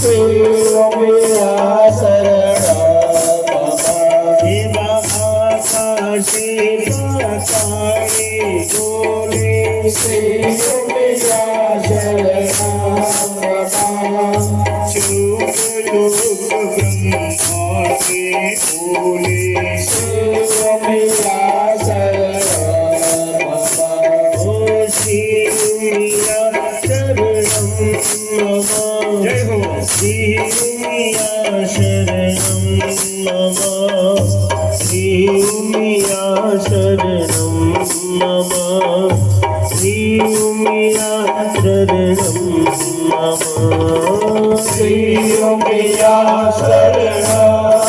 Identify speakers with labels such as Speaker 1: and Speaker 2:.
Speaker 1: उमिया शरण
Speaker 2: देवा आकाशी पाताळी बोले
Speaker 1: श्री उमिया शरण
Speaker 2: चोक लोक ब्रह्माचे बोले
Speaker 1: श्री उमिया शरण
Speaker 2: श्री उमिया शरणं मम जय हो श्री उमिया शरणं मम श्री उमिया शरणं मम श्री उमिया शरणं मम
Speaker 1: श्री उमिया शरण